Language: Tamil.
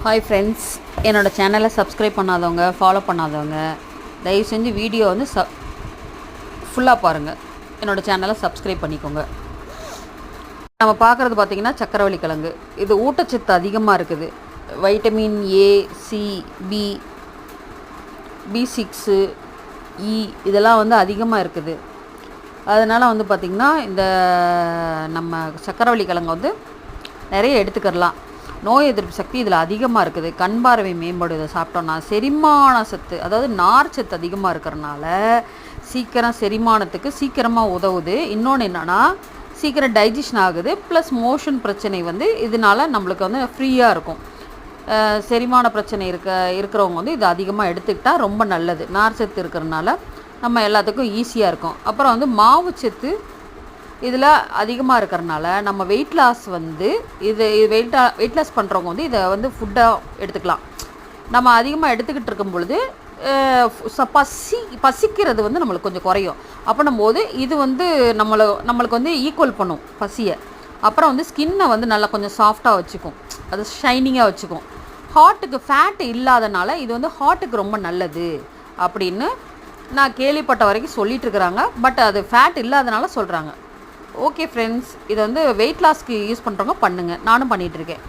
ஹாய் ஃப்ரெண்ட்ஸ், என்னோடய சேனலை சப்ஸ்கிரைப் பண்ணாதவங்க, ஃபாலோ பண்ணாதவங்க தயவு செஞ்சு வீடியோ வந்து ஃபுல்லாக பாருங்கள். என்னோடய சேனலை சப்ஸ்கிரைப் பண்ணிக்கோங்க. நம்ம பார்க்குறது பார்த்திங்கன்னா சக்கரவள்ளி கிழங்கு. இது ஊட்டச்சத்து அதிகமாக இருக்குது. Vitamin A, C, B6, E இதெல்லாம் வந்து அதிகமாக இருக்குது. அதனால் வந்து பார்த்திங்கன்னா இந்த நம்ம சக்கரவள்ளி கிழங்கு வந்து நிறைய எடுத்துக்கிடலாம். நோய் எதிர்ப்பு சக்தி இதில் அதிகமாக இருக்குது. கண் பார்வை மேம்படும். இதை சாப்பிட்டோன்னா செரிமான சத்து, அதாவது நார் சத்து அதிகமாக இருக்கிறனால சீக்கிரம் செரிமானத்துக்கு சீக்கிரமாக உதவுது. இன்னொன்று என்னென்னா சீக்கிரம் டைஜஷன் ஆகுது. ப்ளஸ் மோஷன் பிரச்சனை வந்து இதனால் நம்மளுக்கு வந்து ஃப்ரீயாக இருக்கும். செரிமான பிரச்சனை இருக்கிறவங்க வந்து இது அதிகமாக எடுத்துக்கிட்டால் ரொம்ப நல்லது. நார் சத்து இருக்கிறனால நம்ம எல்லாத்துக்கும் ஈஸியாக இருக்கும். அப்புறம் வந்து மாவுச்சத்து இதில் அதிகமாக இருக்கிறனால நம்ம வெயிட் லாஸ் வந்து வெயிட் லாஸ் பண்ணுறவங்க வந்து இதை வந்து ஃபுட்டாக எடுத்துக்கலாம். நம்ம அதிகமாக எடுத்துக்கிட்டு இருக்கும் பொழுது பசிக்கிறது வந்து நம்மளுக்கு கொஞ்சம் குறையும். அப்படின்னும் போது இது வந்து நம்மளுக்கு வந்து ஈக்குவல் பண்ணும் பசியை. அப்புறம் வந்து ஸ்கின்னை வந்து நல்லா கொஞ்சம் சாஃப்டாக வச்சுக்கும், அது ஷைனிங்காக வச்சுக்கும். ஹார்ட்டுக்கு ஃபேட் இல்லாதனால இது வந்து ஹார்ட்டுக்கு ரொம்ப நல்லது அப்படின்னு நான் கேள்விப்பட்ட வரைக்கும் சொல்லிகிட்ருக்குறாங்க. பட் அது ஃபேட் இல்லாதனால சொல்கிறாங்க. ஓகே ஃப்ரெண்ட்ஸ், இதை வந்து வெயிட் லாஸ்க்கு யூஸ் பண்ணுறவங்க பண்ணுங்கள். நானும் பண்ணிகிட்ருக்கேன்.